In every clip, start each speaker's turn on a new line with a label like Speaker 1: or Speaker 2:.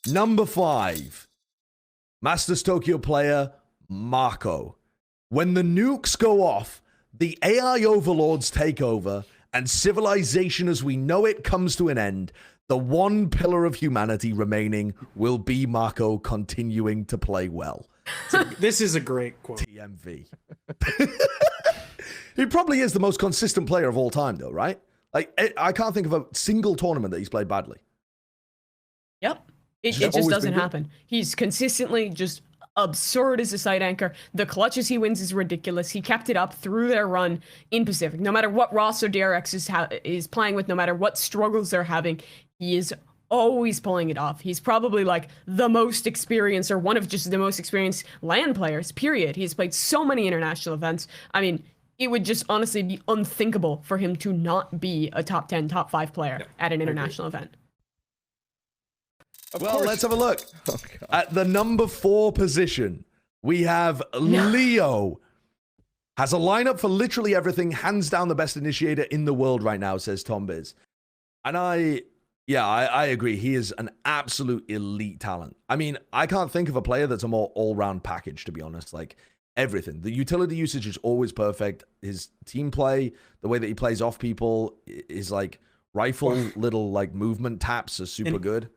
Speaker 1: Number 5, Masters Tokyo player Marco. When the nukes go off, the AI overlords take over, and civilization as we know it comes to an end, the one pillar of humanity remaining will be Marco continuing to play well.
Speaker 2: This is a great quote.
Speaker 1: TMV. He probably is the most consistent player of all time, though, right? Like, I can't think of a single tournament that he's played badly.
Speaker 3: Yep. It just doesn't happen. He's consistently just absurd as a side anchor. The clutches he wins is ridiculous. He kept it up through their run in Pacific. No matter what Ross or DRX is playing with, no matter what struggles they're having, he is always pulling it off. He's probably like the most experienced, or one of just the most experienced LAN players, period. He's played so many international events. I mean, it would just honestly be unthinkable for him to not be a top 10, top 5 player at an international event.
Speaker 1: Well, let's have a look. Oh, at the number 4 position, we have Leo. Has a lineup for literally everything. Hands down the best initiator in the world right now, says Tom Biz. And I agree. He is an absolute elite talent. I mean, I can't think of a player that's a more all-round package, to be honest. Like, everything. The utility usage is always perfect. His team play, the way that he plays off people, is like rifle little like movement taps are super good.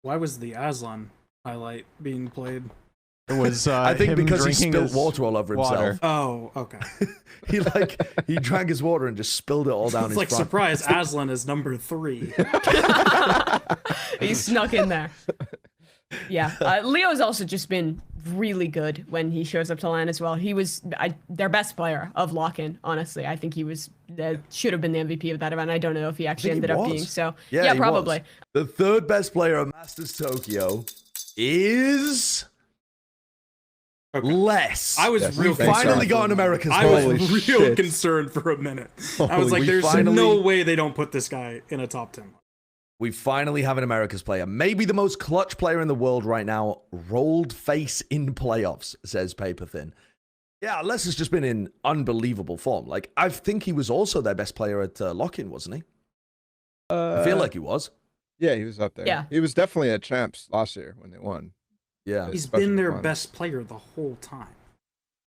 Speaker 2: Why was the Aslan highlight being played?
Speaker 4: It was
Speaker 1: I think because he spilled water all over himself.
Speaker 2: Oh, okay.
Speaker 1: he drank his water and just spilled it all down his
Speaker 2: front. Surprise, Aslan is number 3.
Speaker 3: He snuck in there. Yeah, Leo's also just been really good when he shows up to LAN as well. He was their best player of lock-in, honestly. I think he was should have been the MVP of that event. I don't know if he actually ended up being. So yeah, probably.
Speaker 1: The 3rd best player of Masters Tokyo is Les.
Speaker 2: I was
Speaker 1: real finally got an America's player.
Speaker 2: I was real concerned for a minute. I was like, there's no way they don't put this guy in a top 10.
Speaker 1: We finally have an America's player. Maybe the most clutch player in the world right now. Rolled face in playoffs, says Paper Thin. Yeah, Les has just been in unbelievable form. Like, I think he was also their best player at lock-in, wasn't he? I feel like he was.
Speaker 5: Yeah, he was up there.
Speaker 3: Yeah.
Speaker 5: He was definitely at champs last year when they won.
Speaker 1: Yeah.
Speaker 2: He's been their best player the whole time.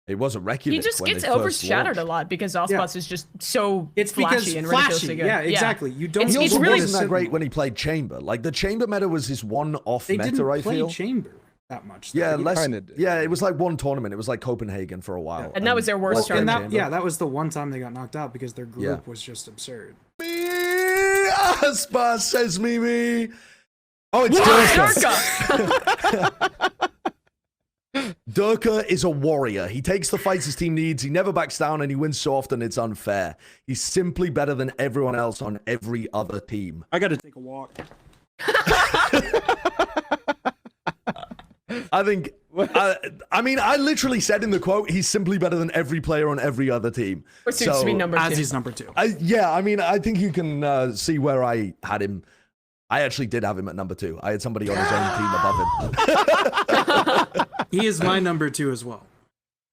Speaker 1: It wasn't Reykjavik.
Speaker 3: He just gets overshadowed a lot because Osbots is just so flashy and ridiculously good.
Speaker 2: Yeah, exactly. You don't.
Speaker 3: It's really
Speaker 1: wasn't that great when he played Chamber. Like, the Chamber meta was his one-off meta.
Speaker 2: They didn't
Speaker 1: I
Speaker 2: play
Speaker 1: feel.
Speaker 2: Chamber that much.
Speaker 1: Yeah, it was like one tournament. It was like Copenhagen for a while,
Speaker 3: and that was their worst tournament.
Speaker 2: That was the one time they got knocked out because their group was just absurd.
Speaker 1: Osbots says me. Oh, it's Durka. Durka is a warrior. He takes the fights his team needs. He never backs down, and he wins so often it's unfair. He's simply better than everyone else on every other team.
Speaker 2: I got to take a walk.
Speaker 1: I think. I mean, I literally said in the quote, he's simply better than every player on every other team.
Speaker 3: Or seems to be number 2.
Speaker 2: As he's number 2.
Speaker 1: I mean, I think you can see where I had him. I actually did have him at number 2. I had somebody on his own team above him.
Speaker 2: He is my number 2 as well.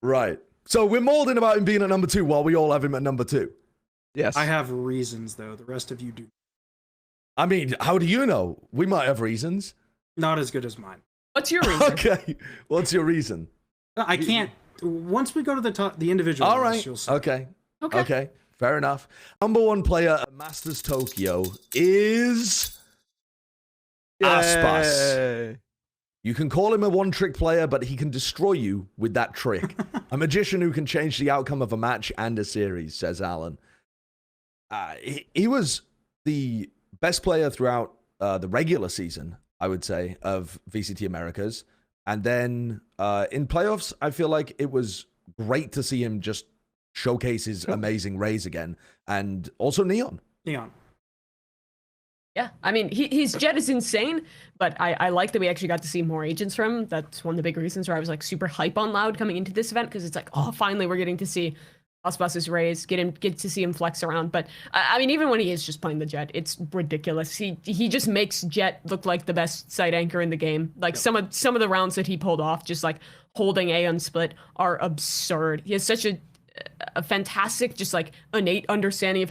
Speaker 1: Right. So we're molding about him being at number 2 while we all have him at number 2.
Speaker 5: Yes.
Speaker 2: I have reasons, though. The rest of you do.
Speaker 1: I mean, how do you know? We might have reasons.
Speaker 2: Not as good as mine.
Speaker 3: What's your reason?
Speaker 1: Okay. What's your reason?
Speaker 2: I can't. Once we go to the individual.
Speaker 1: All right.
Speaker 2: You'll see.
Speaker 1: Okay. Fair enough. Number 1 player at Masters Tokyo is Aspas. You can call him a one-trick player, but he can destroy you with that trick. A magician who can change the outcome of a match and a series, says Alan. He was the best player throughout the regular season, I would say, of VCT Americas. And then in playoffs, I feel like it was great to see him just showcase his amazing rays again. And also Neon.
Speaker 3: Yeah, I mean, his jet is insane, but I like that we actually got to see more agents from him. That's one of the big reasons where I was like super hype on Loud coming into this event, because it's like, oh, finally we're getting to see Osbus's rays, get to see him flex around. But I mean, even when he is just playing the jet, it's ridiculous. He just makes Jet look like the best side anchor in the game. Like some of the rounds that he pulled off, just like holding A on split, are absurd. He has such a fantastic, just like innate understanding of